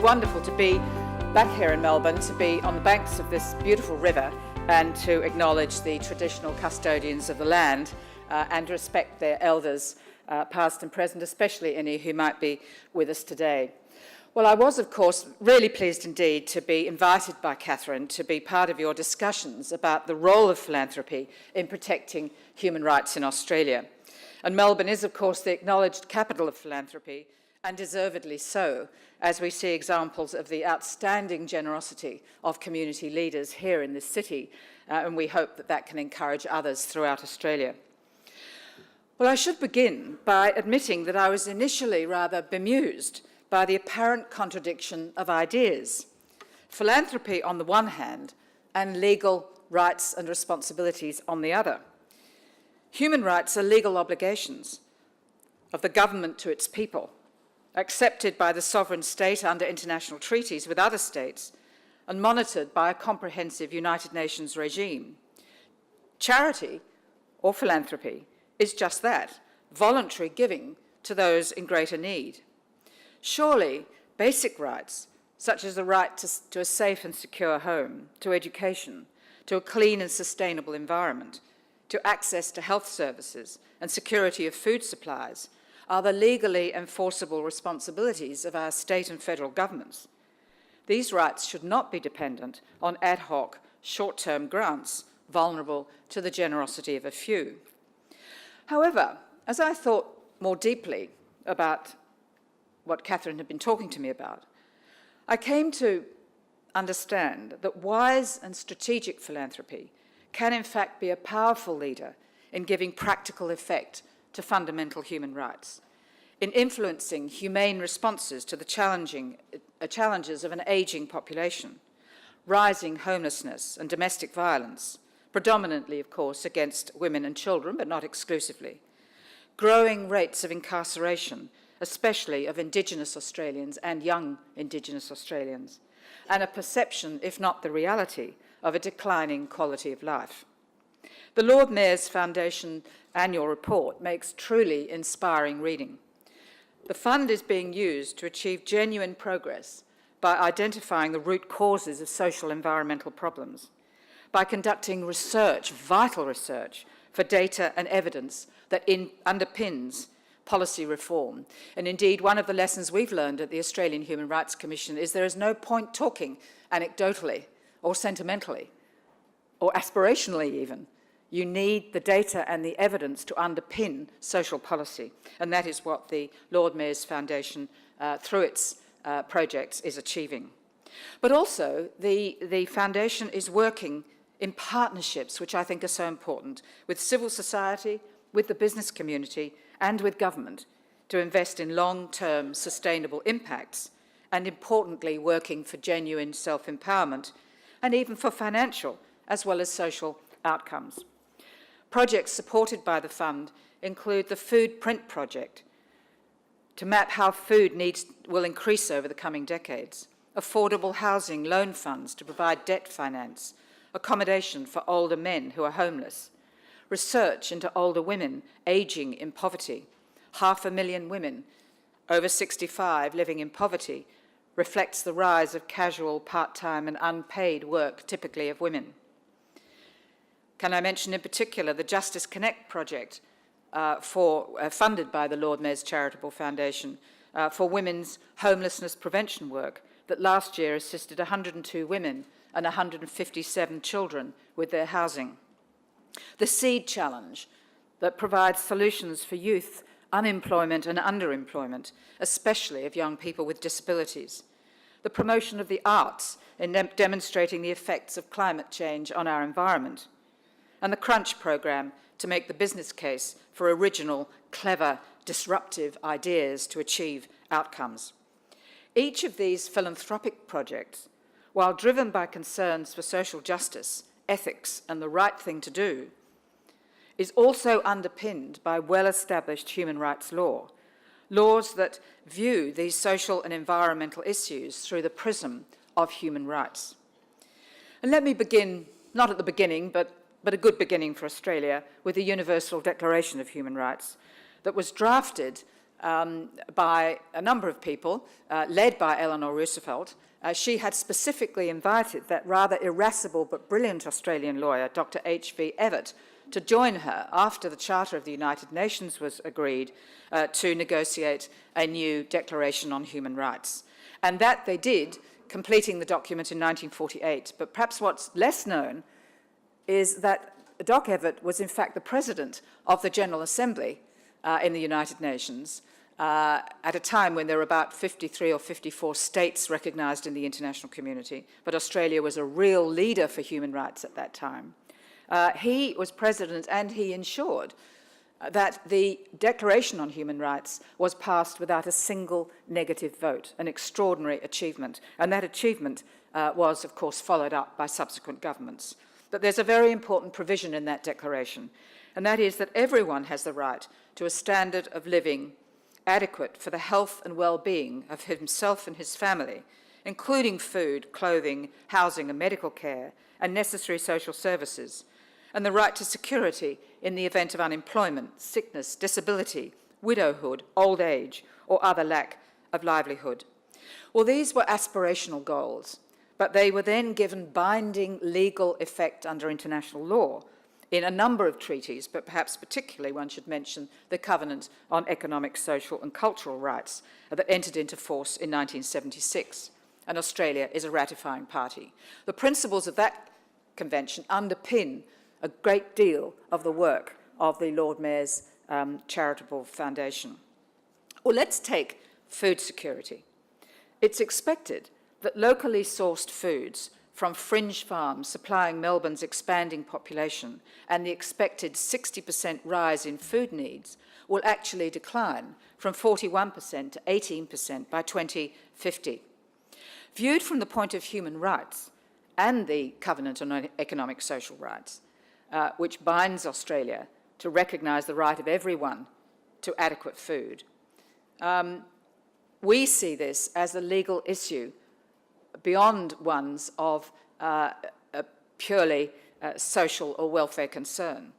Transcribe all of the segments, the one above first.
wonderful to be back here in Melbourne, to be on the banks of this beautiful river and to acknowledge the traditional custodians of the land and respect their elders, past and present, especially any who might be with us today. Well, I was, of course, really pleased indeed to be invited by Catherine to be part of your discussions about the role of philanthropy in protecting human rights in Australia. And Melbourne is, of course, the acknowledged capital of philanthropy, and deservedly so, as we see examples of the outstanding generosity of community leaders here in this city, and we hope that that can encourage others throughout Australia. Well, I should begin by admitting that I was initially rather bemused by the apparent contradiction of ideas. Philanthropy on the one hand, and legal rights and responsibilities on the other. Human rights are legal obligations of the government to its people, accepted by the sovereign state under international treaties with other states, and monitored by a comprehensive United Nations regime. Charity, or philanthropy, is just that, voluntary giving to those in greater need. Surely, basic rights, such as the right to a safe and secure home, to education, to a clean and sustainable environment, to access to health services and security of food supplies, are the legally enforceable responsibilities of our state and federal governments. These rights should not be dependent on ad hoc, short-term grants vulnerable to the generosity of a few. However, as I thought more deeply about what Catherine had been talking to me about, I came to understand that wise and strategic philanthropy can in fact be a powerful leader in giving practical effect to fundamental human rights, in influencing humane responses to the challenges of an ageing population, rising homelessness and domestic violence, predominantly, of course, against women and children, but not exclusively, growing rates of incarceration, especially of Indigenous Australians and young Indigenous Australians, and a perception, if not the reality, of a declining quality of life. The Lord Mayor's Foundation annual report makes truly inspiring reading. The fund is being used to achieve genuine progress by identifying the root causes of social environmental problems, by conducting research, vital research, for data and evidence that underpins policy reform. And indeed, one of the lessons we've learned at the Australian Human Rights Commission is there is no point talking anecdotally or sentimentally or aspirationally even. You need the data and the evidence to underpin social policy, and that is what the Lord Mayor's Foundation, through its projects, is achieving. But also, the Foundation is working in partnerships, which I think are so important, with civil society, with the business community, and with government, to invest in long-term sustainable impacts, and importantly, working for genuine self-empowerment, and even for financial as well as social outcomes. Projects supported by the fund include the Food Print Project, to map how food needs will increase over the coming decades, affordable housing loan funds to provide debt finance, accommodation for older men who are homeless, research into older women ageing in poverty. 500,000 women over 65 living in poverty reflects the rise of casual, part-time and unpaid work, typically of women. Can I mention in particular the Justice Connect project funded by the Lord Mayor's Charitable Foundation for women's homelessness prevention work that last year assisted 102 women and 157 children with their housing. The Seed Challenge that provides solutions for youth unemployment and underemployment, especially of young people with disabilities. The promotion of the arts in demonstrating the effects of climate change on our environment. And the Crunch programme to make the business case for original, clever, disruptive ideas to achieve outcomes. Each of these philanthropic projects, while driven by concerns for social justice, ethics, and the right thing to do, is also underpinned by well-established human rights law, laws that view these social and environmental issues through the prism of human rights. And let me begin, not at the beginning, but a good beginning for Australia, with the Universal Declaration of Human Rights that was drafted by a number of people, led by Eleanor Roosevelt. She had specifically invited that rather irascible but brilliant Australian lawyer, Dr. H.V. Evatt, to join her after the Charter of the United Nations was agreed to negotiate a new Declaration on Human Rights. And that they did, completing the document in 1948. But perhaps what's less known is that Doc Evatt was in fact the president of the General Assembly in the United Nations at a time when there were about 53 or 54 states recognised in the international community, but Australia was a real leader for human rights at that time. He was president and he ensured that the Declaration on Human Rights was passed without a single negative vote, an extraordinary achievement. And that achievement was, of course, followed up by subsequent governments. But there's a very important provision in that declaration, and that is that everyone has the right to a standard of living adequate for the health and well-being of himself and his family, including food, clothing, housing and medical care, and necessary social services, and the right to security in the event of unemployment, sickness, disability, widowhood, old age, or other lack of livelihood. Well, these were aspirational goals, but they were then given binding legal effect under international law in a number of treaties, but perhaps particularly one should mention the Covenant on Economic, Social and Cultural Rights that entered into force in 1976, and Australia is a ratifying party. The principles of that convention underpin a great deal of the work of the Lord Mayor's charitable foundation. Well, let's take food security. It's expected that locally sourced foods from fringe farms supplying Melbourne's expanding population and the expected 60% rise in food needs will actually decline from 41% to 18% by 2050. Viewed from the point of human rights and the Covenant on Economic Social Rights, which binds Australia to recognise the right of everyone to adequate food, we see this as a legal issue beyond ones of a purely social or welfare concern.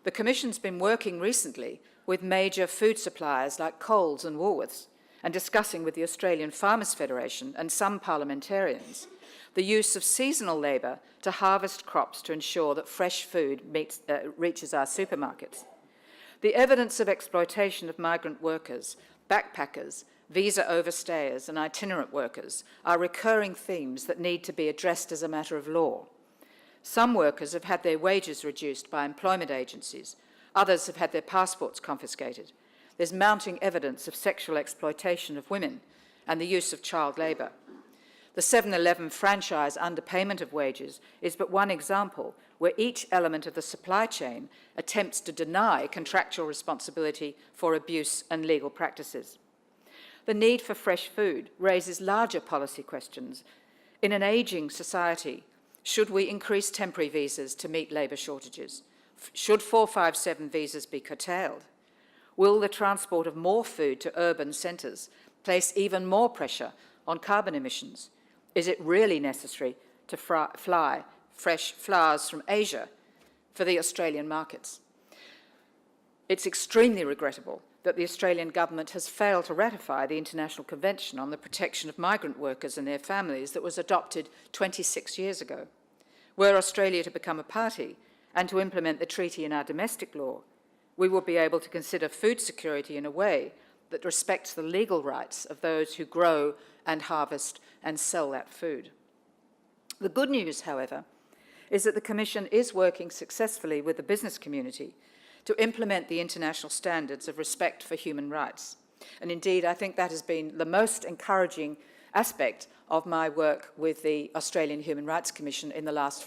The Commission's been working recently with major food suppliers like Coles and Woolworths and discussing with the Australian Farmers Federation and some parliamentarians the use of seasonal labour to harvest crops to ensure that fresh food reaches our supermarkets. The evidence of exploitation of migrant workers, backpackers, visa overstayers and itinerant workers are recurring themes that need to be addressed as a matter of law. Some workers have had their wages reduced by employment agencies. Others have had their passports confiscated. There's mounting evidence of sexual exploitation of women and the use of child labour. The 7-Eleven franchise underpayment of wages is but one example where each element of the supply chain attempts to deny contractual responsibility for abuse and legal practices. The need for fresh food raises larger policy questions. In an ageing society, should we increase temporary visas to meet labour shortages? Should 457 visas be curtailed? Will the transport of more food to urban centres place even more pressure on carbon emissions? Is it really necessary to fly fresh flowers from Asia for the Australian markets? It's extremely regrettable that the Australian government has failed to ratify the International Convention on the Protection of Migrant Workers and their Families that was adopted 26 years ago. Were Australia to become a party and to implement the treaty in our domestic law, we will be able to consider food security in a way that respects the legal rights of those who grow and harvest and sell that food. The good news, however, is that the Commission is working successfully with the business community to implement the international standards of respect for human rights. And indeed, I think that has been the most encouraging aspect of my work with the Australian Human Rights Commission in the last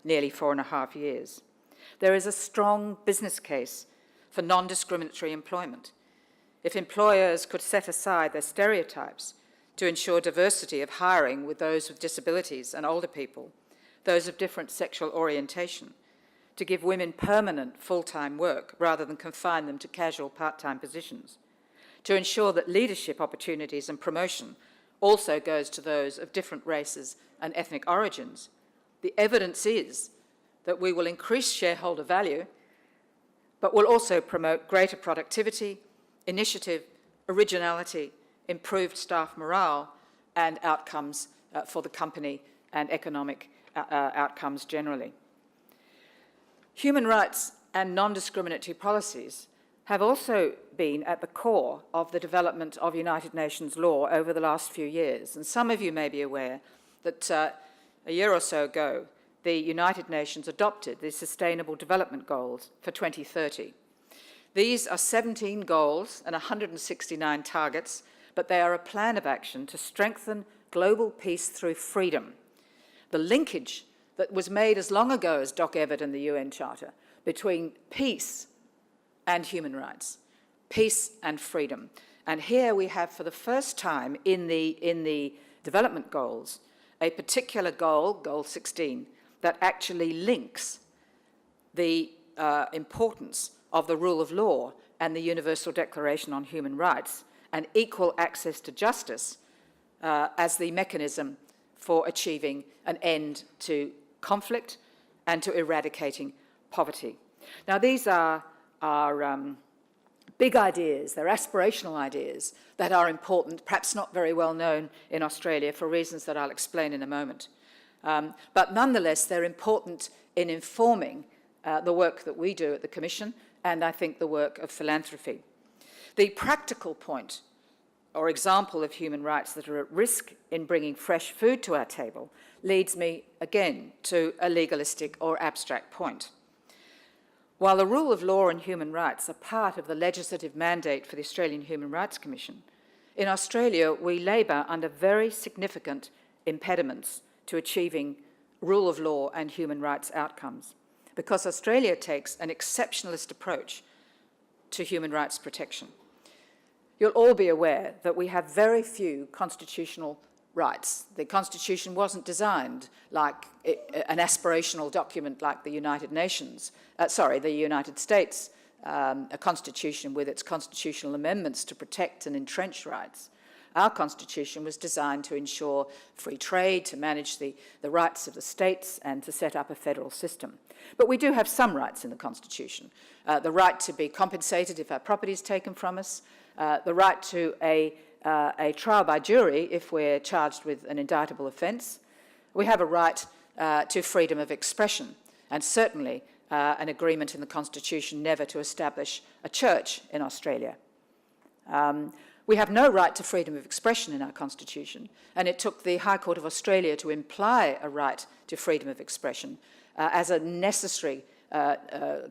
nearly 4.5 years. There is a strong business case for non-discriminatory employment. If employers could set aside their stereotypes to ensure diversity of hiring with those with disabilities and older people, those of different sexual orientation, to give women permanent full-time work rather than confine them to casual part-time positions, to ensure that leadership opportunities and promotion also goes to those of different races and ethnic origins. The evidence is that we will increase shareholder value, but will also promote greater productivity, initiative originality, improved staff morale, and outcomes for the company and economic outcomes generally. Human rights and non-discriminatory policies have also been at the core of the development of United Nations law over the last few years. And some of you may be aware that a year or so ago, the United Nations adopted the Sustainable Development Goals for 2030. These are 17 goals and 169 targets, but they are a plan of action to strengthen global peace through freedom. The linkage that was made as long ago as Doc Evatt and the UN Charter between peace and human rights, peace and freedom. And here we have, for the first time in the development goals, a particular goal, Goal 16, that actually links the importance of the rule of law and the Universal Declaration on Human Rights and equal access to justice as the mechanism for achieving an end to conflict and to eradicating poverty. Now, these are big ideas, they're aspirational ideas that are important, perhaps not very well known in Australia for reasons that I'll explain in a moment. But nonetheless, they're important in informing the work that we do at the Commission and I think the work of Philanthropy. The practical point or example of human rights that are at risk in bringing fresh food to our table leads me again to a legalistic or abstract point. While the rule of law and human rights are part of the legislative mandate for the Australian Human Rights Commission, in Australia we labour under very significant impediments to achieving rule of law and human rights outcomes, because Australia takes an exceptionalist approach to human rights protection. You'll all be aware that we have very few constitutional rights. The Constitution wasn't designed like an aspirational document like the United States, a constitution with its constitutional amendments to protect and entrench rights. Our Constitution was designed to ensure free trade, to manage the rights of the states and to set up a federal system. But we do have some rights in the Constitution. The right to be compensated if our property is taken from us, the right to a trial by jury if we're charged with an indictable offence. We have a right to freedom of expression, and certainly an agreement in the Constitution never to establish a church in Australia. We have no right to freedom of expression in our Constitution, and it took the High Court of Australia to imply a right to freedom of expression as a necessary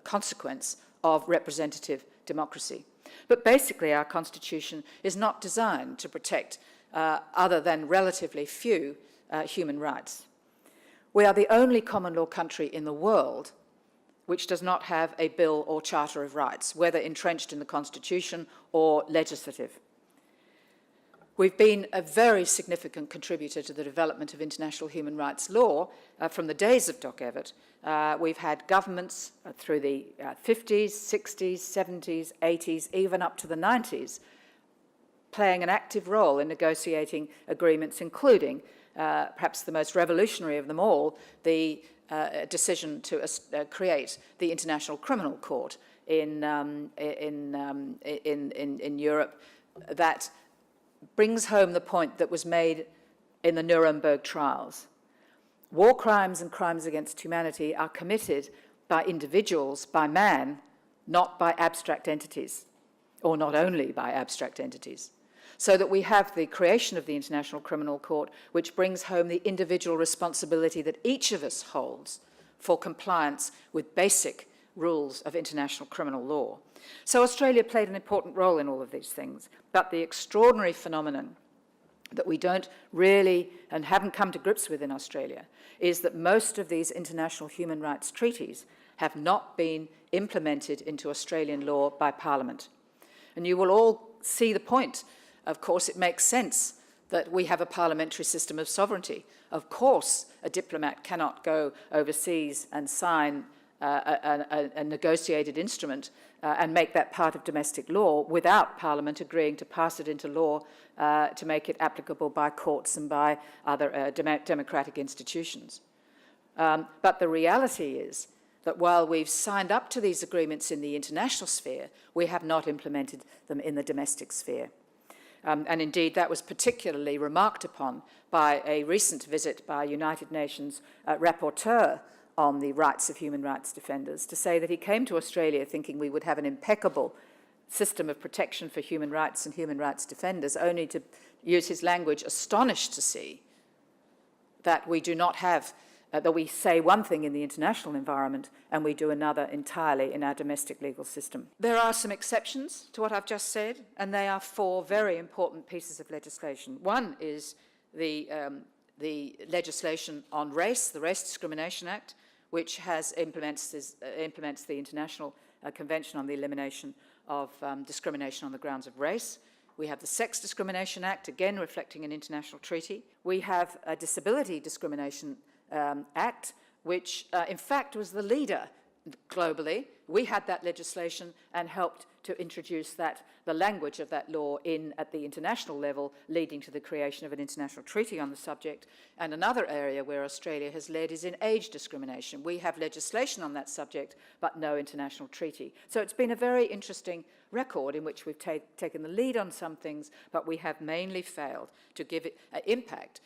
consequence of representative democracy. But basically, our Constitution is not designed to protect other than relatively few human rights. We are the only common law country in the world which does not have a Bill or Charter of Rights, whether entrenched in the Constitution or legislative. We've been a very significant contributor to the development of international human rights law from the days of Doc Evatt. We've had governments through the 50s, 60s, 70s, 80s, even up to the 90s, playing an active role in negotiating agreements, including, perhaps the most revolutionary of them all, the decision to create the International Criminal Court in Europe that brings home the point that was made in the Nuremberg trials. War crimes and crimes against humanity are committed by individuals, by man, not by abstract entities, or not only by abstract entities. So that we have the creation of the International Criminal Court, which brings home the individual responsibility that each of us holds for compliance with basic rules of international criminal law. So Australia played an important role in all of these things, but the extraordinary phenomenon that we don't really and haven't come to grips with in Australia is that most of these international human rights treaties have not been implemented into Australian law by Parliament. And you will all see the point. Of course, it makes sense that we have a parliamentary system of sovereignty. Of course, a diplomat cannot go overseas and sign a negotiated instrument and make that part of domestic law without Parliament agreeing to pass it into law to make it applicable by courts and by other democratic institutions. But the reality is that while we've signed up to these agreements in the international sphere, we have not implemented them in the domestic sphere. And indeed, that was particularly remarked upon by a recent visit by a United Nations rapporteur on the rights of human rights defenders, to say that he came to Australia thinking we would have an impeccable system of protection for human rights and human rights defenders, only to use his language, astonished to see that we do not have, that we say one thing in the international environment and we do another entirely in our domestic legal system. There are some exceptions to what I've just said, and they are 4 very important pieces of legislation. One is the legislation on race, the Race Discrimination Act, which implements the International Convention on the Elimination of Discrimination on the Grounds of Race. We have the Sex Discrimination Act, again reflecting an international treaty. We have a Disability Discrimination Act, which in fact was the leader globally. We had that legislation and helped to introduce the language of that law at the international level, leading to the creation of an international treaty on the subject. And another area where Australia has led is in age discrimination. We have legislation on that subject, but no international treaty. So it's been a very interesting record in which we've taken the lead on some things, but we have mainly failed to give it impact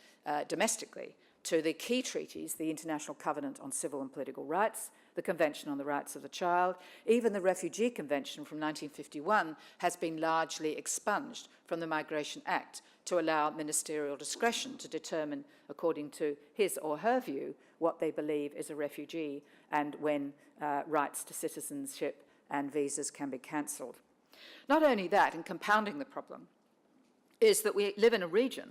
domestically to the key treaties, the International Covenant on Civil and Political Rights, the Convention on the Rights of the Child. Even the Refugee Convention from 1951 has been largely expunged from the Migration Act to allow ministerial discretion to determine, according to his or her view, what they believe is a refugee and when rights to citizenship and visas can be cancelled. Not only that, and compounding the problem, is that we live in a region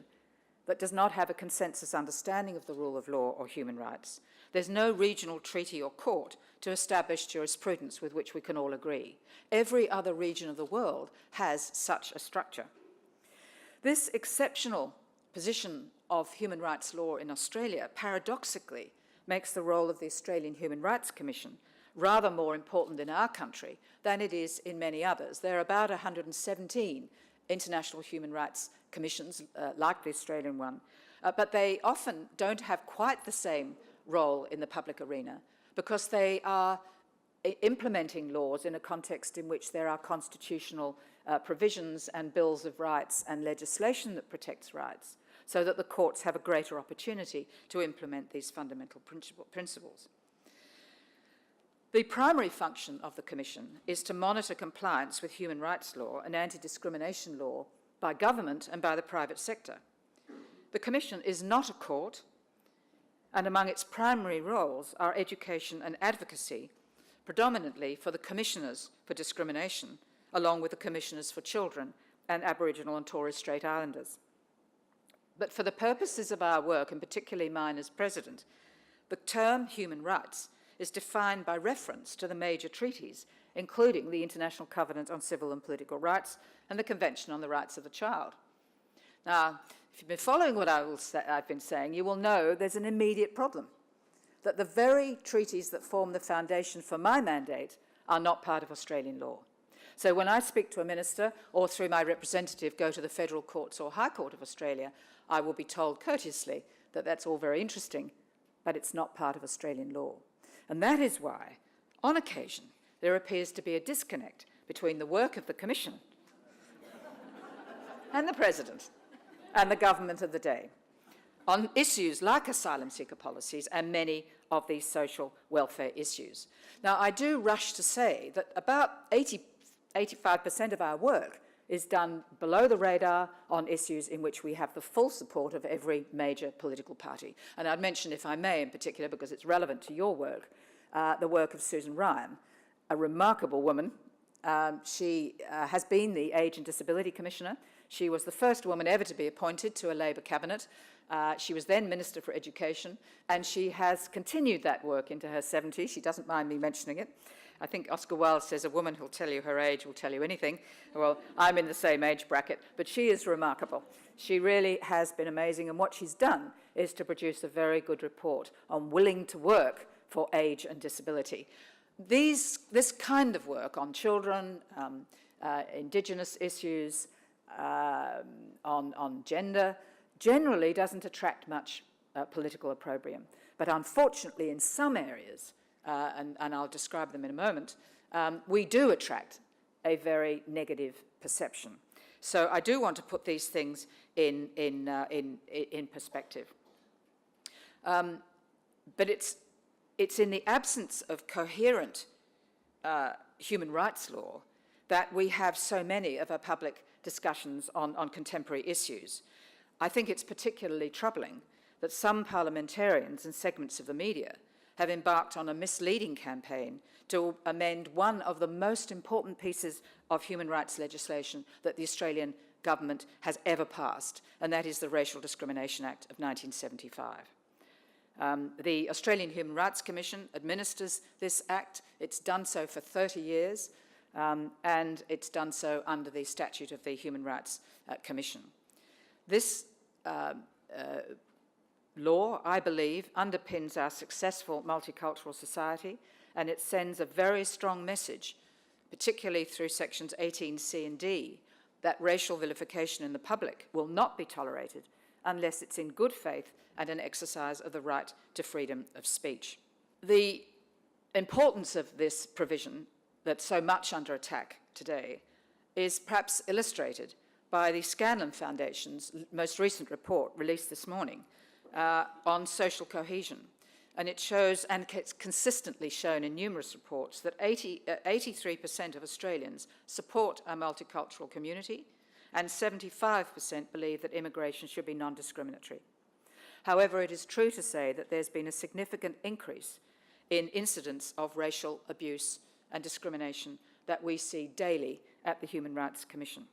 that does not have a consensus understanding of the rule of law or human rights. There's no regional treaty or court to establish jurisprudence with which we can all agree. Every other region of the world has such a structure. This exceptional position of human rights law in Australia paradoxically makes the role of the Australian Human Rights Commission rather more important in our country than it is in many others. There are about 117 international human rights commissions, like the Australian one, but they often don't have quite the same role in the public arena because they are implementing laws in a context in which there are constitutional provisions and bills of rights and legislation that protects rights, so that the courts have a greater opportunity to implement these fundamental principles. The primary function of the Commission is to monitor compliance with human rights law and anti-discrimination law by government and by the private sector. The Commission is not a court, and among its primary roles are education and advocacy, predominantly for the Commissioners for Discrimination, along with the Commissioners for Children and Aboriginal and Torres Strait Islanders. But for the purposes of our work, and particularly mine as President, the term human rights is defined by reference to the major treaties, including the International Covenant on Civil and Political Rights and the Convention on the Rights of the Child. Now, if you've been following what I've been saying, you will know there's an immediate problem, that the very treaties that form the foundation for my mandate are not part of Australian law. So when I speak to a minister or through my representative go to the Federal Courts or High Court of Australia, I will be told courteously that that's all very interesting, but it's not part of Australian law. And that is why, on occasion, there appears to be a disconnect between the work of the Commission and the President and the government of the day on issues like asylum seeker policies and many of these social welfare issues. Now, I do rush to say that about 85% of our work is done below the radar on issues in which we have the full support of every major political party. And I'd mention, if I may, in particular, because it's relevant to your work, the work of Susan Ryan, a remarkable woman. She has been the Age and Disability Commissioner. She was the first woman ever to be appointed to a Labor cabinet. She was then Minister for Education, and she has continued that work into her 70s. She doesn't mind me mentioning it. I think Oscar Wilde says, a woman who'll tell you her age will tell you anything. Well, I'm in the same age bracket, but she is remarkable. She really has been amazing, and what she's done is to produce a very good report on willing to work for age and disability. This kind of work on children, Indigenous issues, on gender, generally doesn't attract much political opprobrium. But unfortunately, in some areas, and I'll describe them in a moment, we do attract a very negative perception. So I do want to put these things in perspective. But it's in the absence of coherent human rights law that we have so many of our public discussions on contemporary issues. I think it's particularly troubling that some parliamentarians and segments of the media have embarked on a misleading campaign to amend one of the most important pieces of human rights legislation that the Australian government has ever passed, and that is the Racial Discrimination Act of 1975. The Australian Human Rights Commission administers this act. It's done so for 30 years, and it's done so under the statute of the Human Rights Commission. This law, I believe, underpins our successful multicultural society, and it sends a very strong message, particularly through sections 18C and D, that racial vilification in the public will not be tolerated unless it's in good faith and an exercise of the right to freedom of speech. The importance of this provision that's so much under attack today is perhaps illustrated by the Scanlon Foundation's most recent report released this morning on social cohesion. And it shows, and it's consistently shown in numerous reports, that 83% of Australians support a multicultural community, and 75% believe that immigration should be non-discriminatory. However, it is true to say that there's been a significant increase in incidents of racial abuse and discrimination that we see daily at the Human Rights Commission.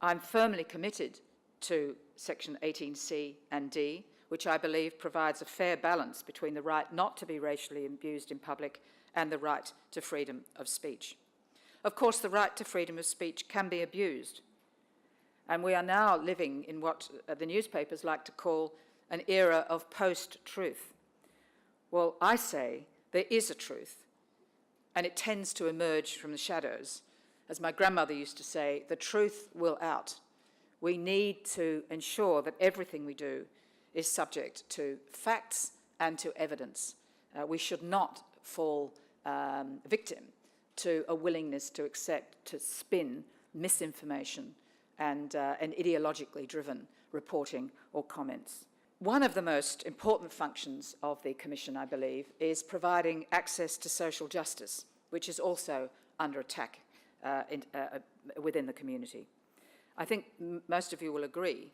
I'm firmly committed to Section 18C and D, which I believe provides a fair balance between the right not to be racially abused in public and the right to freedom of speech. Of course, the right to freedom of speech can be abused, and we are now living in what the newspapers like to call an era of post-truth. Well, I say there is a truth, and it tends to emerge from the shadows. As my grandmother used to say, the truth will out. We need to ensure that everything we do is subject to facts and to evidence. We should not fall victim to a willingness to accept, to spin misinformation and ideologically driven reporting or comments. One of the most important functions of the Commission, I believe, is providing access to social justice, which is also under attack within the community. I think most of you will agree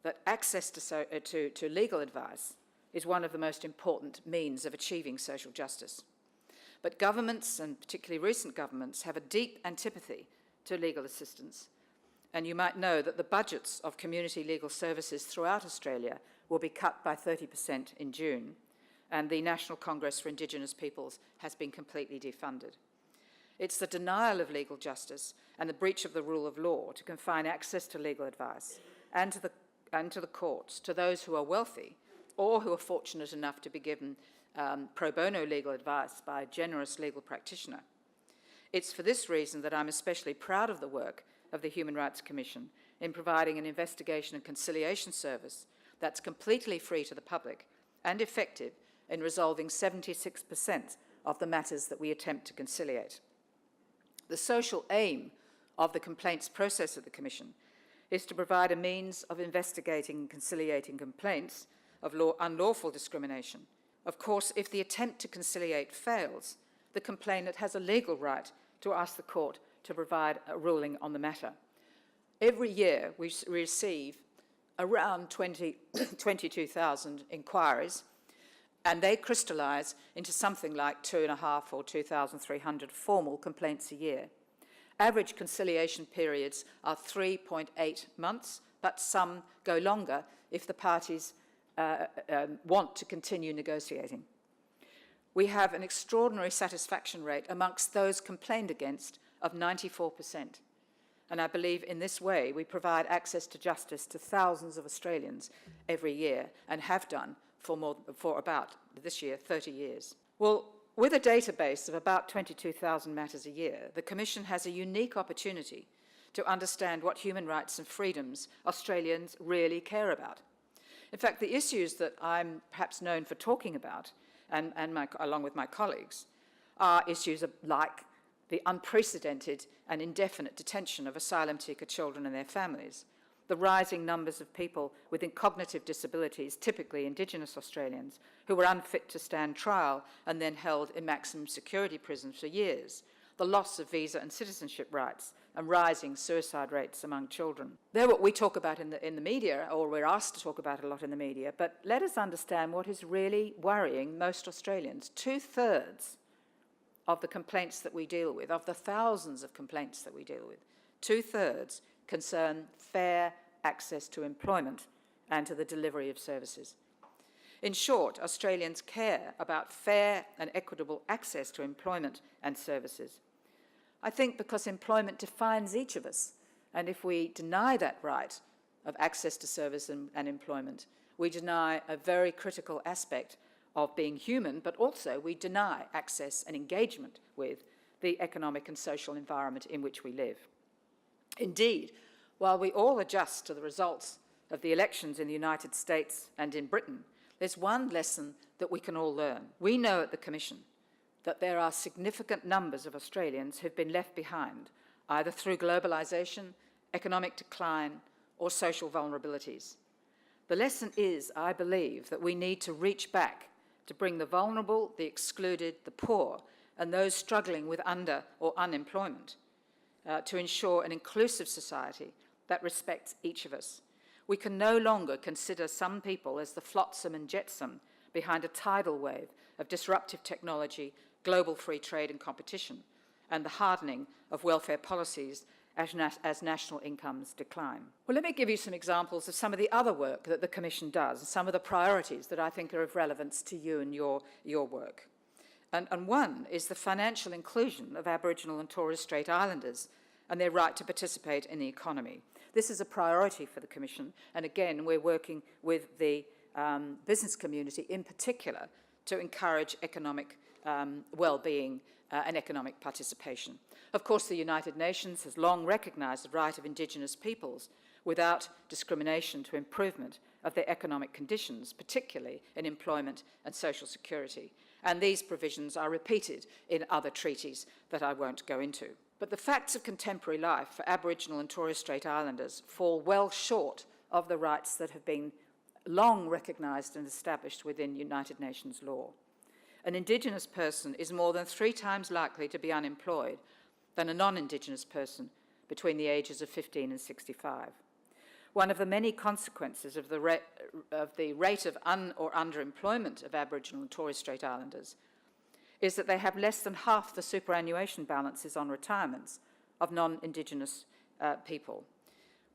that access to legal advice is one of the most important means of achieving social justice. But governments, and particularly recent governments, have a deep antipathy to legal assistance. And you might know that the budgets of community legal services throughout Australia will be cut by 30% in June, and the National Congress for Indigenous Peoples has been completely defunded. It's the denial of legal justice and the breach of the rule of law to confine access to legal advice and to the courts to those who are wealthy or who are fortunate enough to be given pro bono legal advice by a generous legal practitioner. It's for this reason that I'm especially proud of the work of the Human Rights Commission in providing an investigation and conciliation service that's completely free to the public and effective in resolving 76% of the matters that we attempt to conciliate. The social aim of the complaints process at the Commission is to provide a means of investigating and conciliating complaints of unlawful discrimination. Of course, if the attempt to conciliate fails, the complainant has a legal right to ask the court to provide a ruling on the matter. Every year we receive around 22,000 inquiries, and they crystallise into something like 2,500 or 2,300 formal complaints a year. Average conciliation periods are 3.8 months, but some go longer if the parties want to continue negotiating. We have an extraordinary satisfaction rate amongst those complained against of 94%. And I believe in this way we provide access to justice to thousands of Australians every year, and have done for about, this year, 30 years. Well, with a database of about 22,000 matters a year, the Commission has a unique opportunity to understand what human rights and freedoms Australians really care about. In fact, the issues that I'm perhaps known for talking about, along with my colleagues, are issues like the unprecedented and indefinite detention of asylum seeker children and their families, the rising numbers of people with cognitive disabilities, typically Indigenous Australians, who were unfit to stand trial and then held in maximum security prisons for years, the loss of visa and citizenship rights, and rising suicide rates among children. They're what we talk about in the media, or we're asked to talk about a lot in the media, but let us understand what is really worrying most Australians. 2/3 of the complaints that we deal with, of the thousands of complaints that we deal with, 2/3 concern fair access to employment and to the delivery of services. In short, Australians care about fair and equitable access to employment and services. I think because employment defines each of us, and if we deny that right of access to service and employment, we deny a very critical aspect of being human, but also we deny access and engagement with the economic and social environment in which we live. Indeed, while we all adjust to the results of the elections in the United States and in Britain, there's one lesson that we can all learn. We know at the Commission that there are significant numbers of Australians who've been left behind, either through globalisation, economic decline, or social vulnerabilities. The lesson is, I believe, that we need to reach back to bring the vulnerable, the excluded, the poor, and those struggling with under or unemployment to ensure an inclusive society that respects each of us. We can no longer consider some people as the flotsam and jetsam behind a tidal wave of disruptive technology, global free trade and competition, and the hardening of welfare policies as national incomes decline. Well, let me give you some examples of some of the other work that the Commission does, and some of the priorities that I think are of relevance to you and your work. And one is the financial inclusion of Aboriginal and Torres Strait Islanders and their right to participate in the economy. This is a priority for the Commission, and again, we're working with the business community in particular to encourage economic well-being and economic participation. Of course, the United Nations has long recognised the right of Indigenous peoples without discrimination to improvement of their economic conditions, particularly in employment and social security. And these provisions are repeated in other treaties that I won't go into. But the facts of contemporary life for Aboriginal and Torres Strait Islanders fall well short of the rights that have been long recognised and established within United Nations law. An Indigenous person is more than 3 times likely to be unemployed than a non-Indigenous person between the ages of 15 and 65. One of the many consequences of the rate of or underemployment of Aboriginal and Torres Strait Islanders is that they have less than half the superannuation balances on retirements of non-Indigenous people.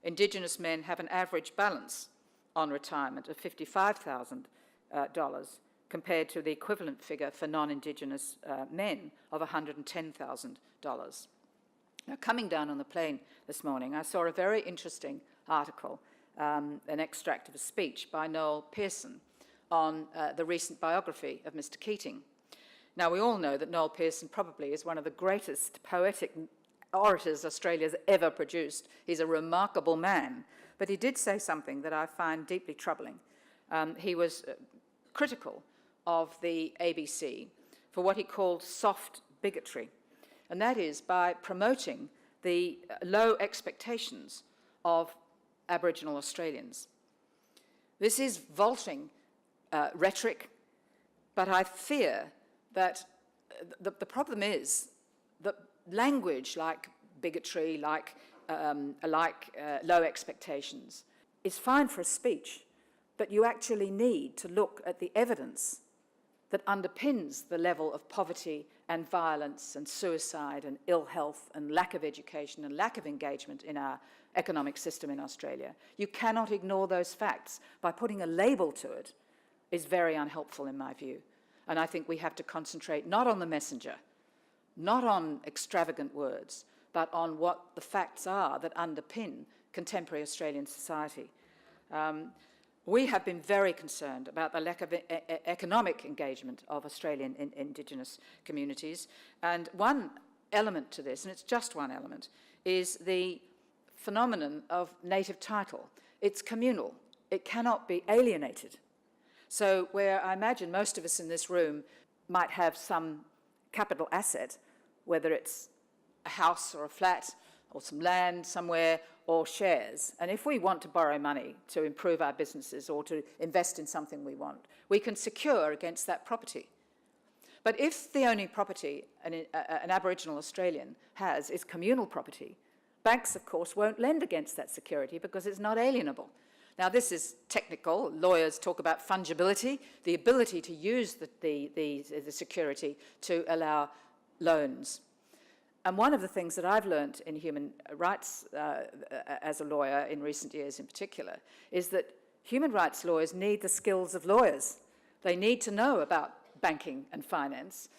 Indigenous men have an average balance on retirement of $55,000 compared to the equivalent figure for non-Indigenous men of $110,000. Now, coming down on the plane this morning, I saw a very interesting article, an extract of a speech by Noel Pearson on the recent biography of Mr. Keating. Now, we all know that Noel Pearson probably is one of the greatest poetic orators Australia's ever produced. He's a remarkable man, but he did say something that I find deeply troubling. He was critical of the ABC for what he called soft bigotry, and that is by promoting the low expectations of Aboriginal Australians. This is vaulting rhetoric, but I fear that the problem is that language like bigotry, like low expectations, is fine for a speech, but you actually need to look at the evidence that underpins the level of poverty and violence and suicide and ill health and lack of education and lack of engagement in our economic system in Australia. You cannot ignore those facts. By putting a label to it is very unhelpful in my view. And I think we have to concentrate not on the messenger, not on extravagant words, but on what the facts are that underpin contemporary Australian society. We have been very concerned about the lack of economic engagement of Australian Indigenous communities. And one element to this, and it's just one element, is the phenomenon of native title. It's communal. It cannot be alienated. So where I imagine most of us in this room might have some capital asset, whether it's a house or a flat or some land somewhere or shares. And if we want to borrow money to improve our businesses or to invest in something we want, we can secure against that property. But if the only property an Aboriginal Australian has is communal property, banks, of course, won't lend against that security because it's not alienable. Now, this is technical. Lawyers talk about fungibility, the ability to use the security to allow loans. And one of the things that I've learned in human rights as a lawyer in recent years in particular is that human rights lawyers need the skills of lawyers. They need to know about banking and finance.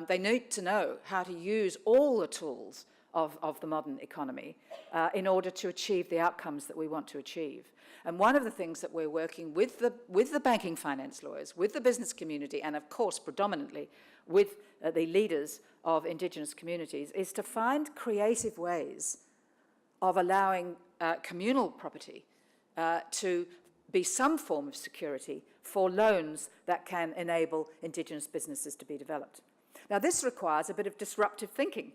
They need to know how to use all the tools of the modern economy in order to achieve the outcomes that we want to achieve. And one of the things that we're working with the banking finance lawyers, with the business community, and of course predominantly with the leaders of Indigenous communities, is to find creative ways of allowing communal property to be some form of security for loans that can enable Indigenous businesses to be developed. Now, this requires a bit of disruptive thinking.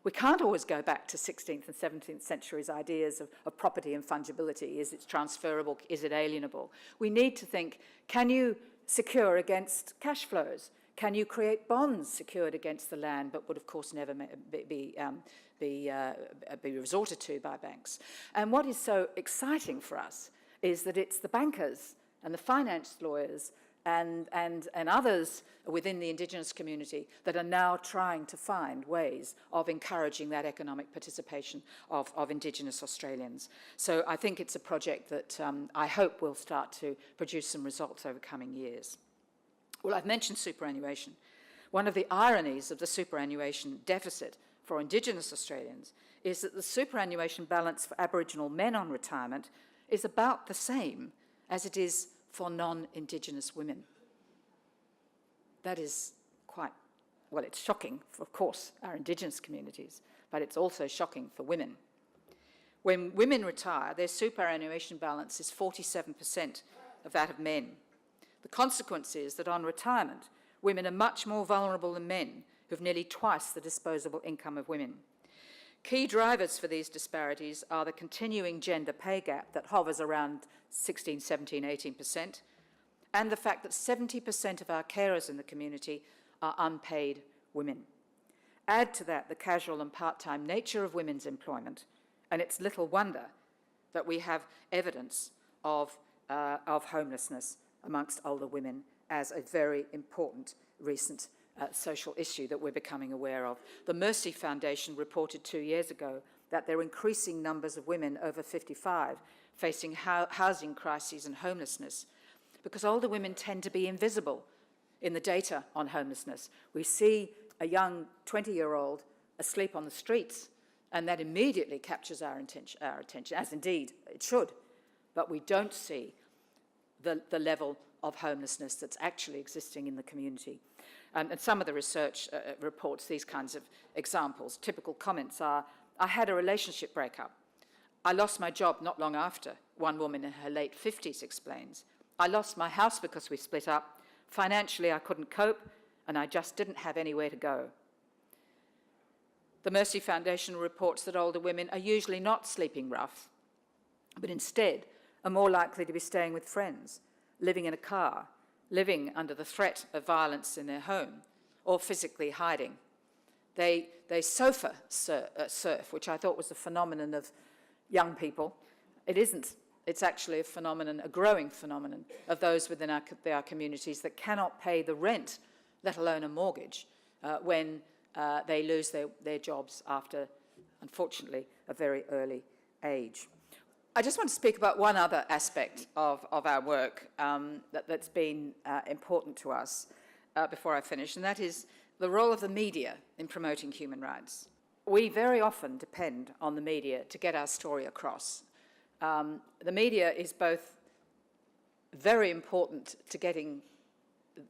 We can't always go back to 16th and 17th centuries ideas of property and fungibility. Is it transferable? Is it alienable? We need to think, can you secure against cash flows? Can you create bonds secured against the land, but would, of course, never be resorted to by banks? And what is so exciting for us is that it's the bankers and the finance lawyers and others within the Indigenous community that are now trying to find ways of encouraging that economic participation of Indigenous Australians. So I think it's a project that I hope will start to produce some results over coming years. Well, I've mentioned superannuation. One of the ironies of the superannuation deficit for Indigenous Australians is that the superannuation balance for Aboriginal men on retirement is about the same as it is for non-Indigenous women. That is quite, well, it's shocking for, of course, our Indigenous communities, but it's also shocking for women. When women retire, their superannuation balance is 47% of that of men. The consequence is that on retirement, women are much more vulnerable than men, who have nearly twice the disposable income of women. Key drivers for these disparities are the continuing gender pay gap that hovers around 16, 17, 18%, and the fact that 70% of our carers in the community are unpaid women. Add to that the casual and part-time nature of women's employment, and it's little wonder that we have evidence of homelessness amongst older women as a very important recent social issue that we're becoming aware of. The Mercy Foundation reported 2 years ago that there are increasing numbers of women over 55 facing housing crises and homelessness because older women tend to be invisible in the data on homelessness. We see a young 20-year-old asleep on the streets and that immediately captures our attention, as indeed it should, but we don't see the level of homelessness that's actually existing in the community. And some of the research reports these kinds of examples. Typical comments are, I had a relationship breakup. I lost my job not long after, one woman in her late 50s explains. I lost my house because we split up. Financially, I couldn't cope, and I just didn't have anywhere to go. The Mercy Foundation reports that older women are usually not sleeping rough, but instead are more likely to be staying with friends, living in a car, living under the threat of violence in their home, or physically hiding. They sofa surf, which I thought was a phenomenon of young people. It isn't. It's actually a phenomenon, a growing phenomenon, of those within our communities that cannot pay the rent, let alone a mortgage, when they lose their jobs after, unfortunately, a very early age. I just want to speak about one other aspect of our work that's been important to us before I finish, and that is the role of the media in promoting human rights. We very often depend on the media to get our story across. The media is both very important to getting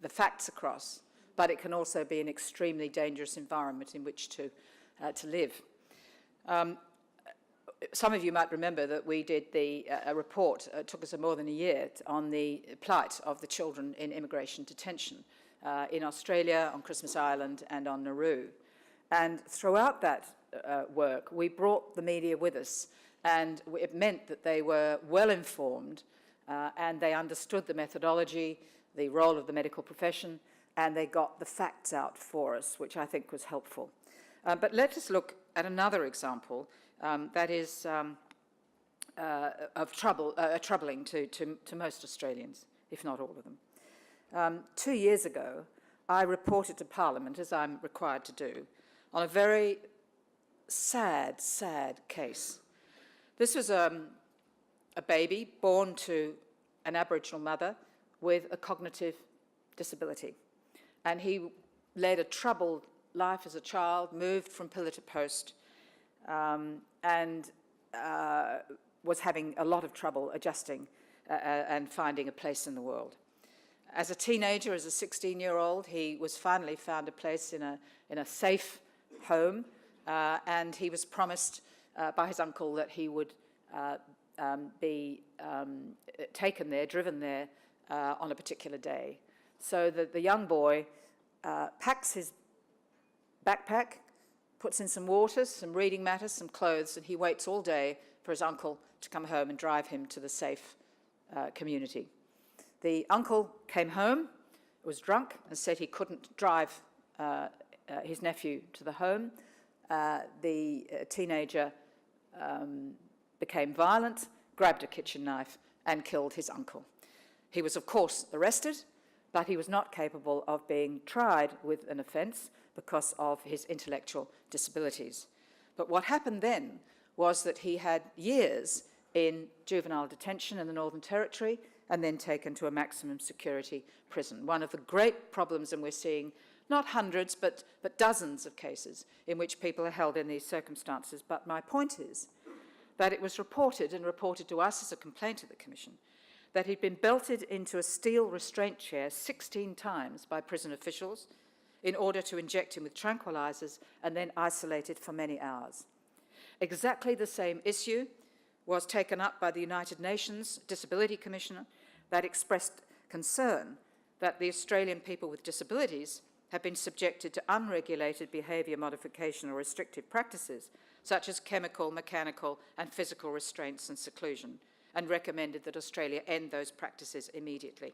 the facts across, but it can also be an extremely dangerous environment in which to live. Some of you might remember that we did a report, it took us more than a year, on the plight of the children in immigration detention in Australia, on Christmas Island and on Nauru. And throughout that work, we brought the media with us, and it meant that they were well informed and they understood the methodology, the role of the medical profession, and they got the facts out for us, which I think was helpful. But let us look at another example that is troubling to most Australians, if not all of them. 2 years ago, I reported to Parliament, as I'm required to do, on a very sad, sad case. This was a baby born to an Aboriginal mother with a cognitive disability. And he led a troubled life as a child, moved from pillar to post, and was having a lot of trouble adjusting and finding a place in the world. As a teenager, as a 16-year-old, he was finally found a place in a safe home, and he was promised by his uncle that he would be taken there, driven there on a particular day. So the young boy packs his backpack, puts in some water, some reading matter, some clothes, and he waits all day for his uncle to come home and drive him to the safe community. The uncle came home, was drunk, and said he couldn't drive his nephew to the home. The teenager became violent, grabbed a kitchen knife, and killed his uncle. He was, of course, arrested, but he was not capable of being tried with an offence because of his intellectual disabilities. But what happened then was that he had years in juvenile detention in the Northern Territory and then taken to a maximum security prison. One of the great problems, and we're seeing not hundreds, but dozens of cases in which people are held in these circumstances. But my point is that it was reported, and reported to us as a complaint to the Commission, that he'd been belted into a steel restraint chair 16 times by prison officials in order to inject him with tranquilizers and then isolated for many hours. Exactly the same issue was taken up by the United Nations Disability Commissioner that expressed concern that the Australian people with disabilities have been subjected to unregulated behaviour modification or restrictive practices, such as chemical, mechanical and physical restraints and seclusion, and recommended that Australia end those practices immediately.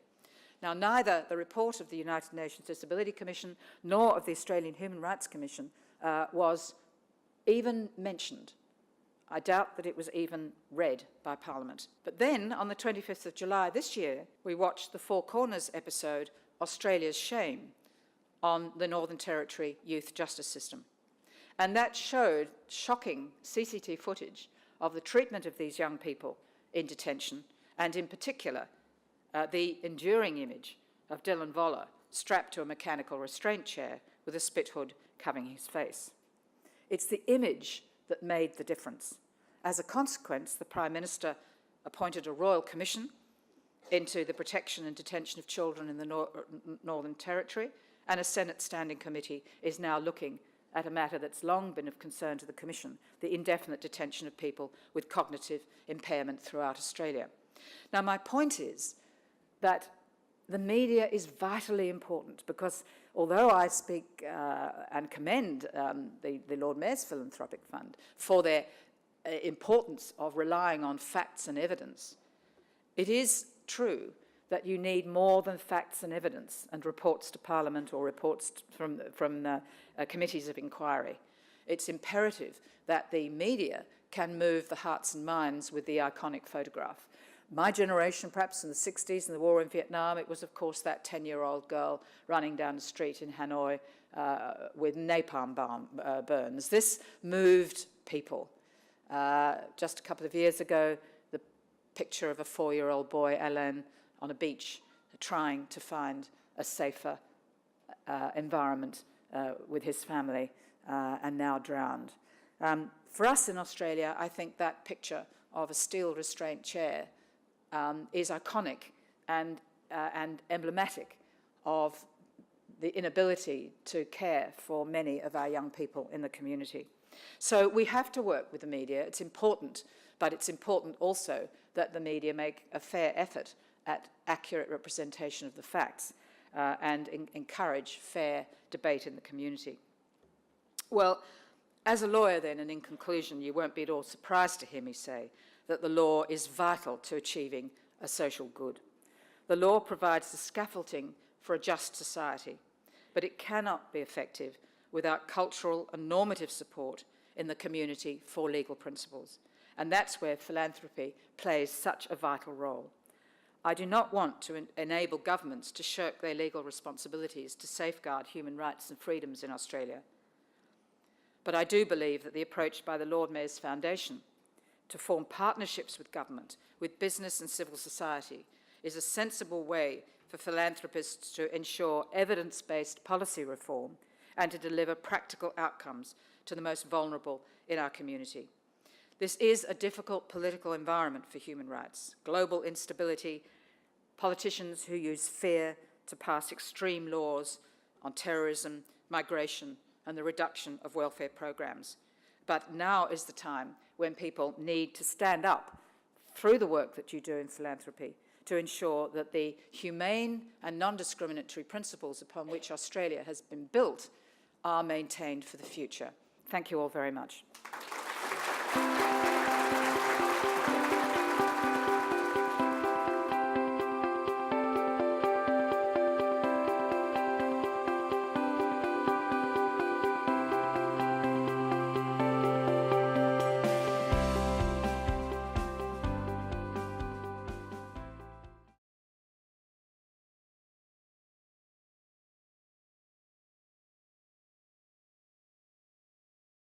Now, neither the report of the United Nations Disability Commission nor of the Australian Human Rights Commission was even mentioned. I doubt that it was even read by Parliament. But then, on the 25th of July this year, we watched the Four Corners episode, Australia's Shame, on the Northern Territory youth justice system. And that showed shocking CCTV footage of the treatment of these young people in detention, and in particular, the enduring image of Dylan Voller strapped to a mechanical restraint chair with a spit hood covering his face. It's the image that made the difference. As a consequence, the Prime Minister appointed a Royal Commission into the protection and detention of children in the Northern Territory, and a Senate Standing Committee is now looking at a matter that's long been of concern to the Commission, the indefinite detention of people with cognitive impairment throughout Australia. Now, my point is that the media is vitally important, because although I speak and commend the Lord Mayor's Philanthropic Fund for their importance of relying on facts and evidence, it is true that you need more than facts and evidence and reports to Parliament or reports from committees of inquiry. It's imperative that the media can move the hearts and minds with the iconic photograph. My generation, perhaps in the 60s, in the war in Vietnam, it was, of course, that 10-year-old girl running down the street in Hanoi with napalm burns. This moved people. Just a couple of years ago, the picture of a 4-year-old boy, Alain, on a beach, trying to find a safer environment with his family, and now drowned. For us in Australia, I think that picture of a steel restraint chair is iconic and emblematic of the inability to care for many of our young people in the community. So we have to work with the media. It's important, but it's important also that the media make a fair effort at accurate representation of the facts and encourage fair debate in the community. Well, as a lawyer then, and in conclusion, you won't be at all surprised to hear me say that the law is vital to achieving a social good. The law provides the scaffolding for a just society, but it cannot be effective without cultural and normative support in the community for legal principles. And that's where philanthropy plays such a vital role. I do not want to enable governments to shirk their legal responsibilities to safeguard human rights and freedoms in Australia. But I do believe that the approach by the Lord Mayor's Foundation to form partnerships with government, with business and civil society, is a sensible way for philanthropists to ensure evidence-based policy reform and to deliver practical outcomes to the most vulnerable in our community. This is a difficult political environment for human rights. Global instability, politicians who use fear to pass extreme laws on terrorism, migration, and the reduction of welfare programs. But now is the time when people need to stand up through the work that you do in philanthropy to ensure that the humane and non-discriminatory principles upon which Australia has been built are maintained for the future. Thank you all very much.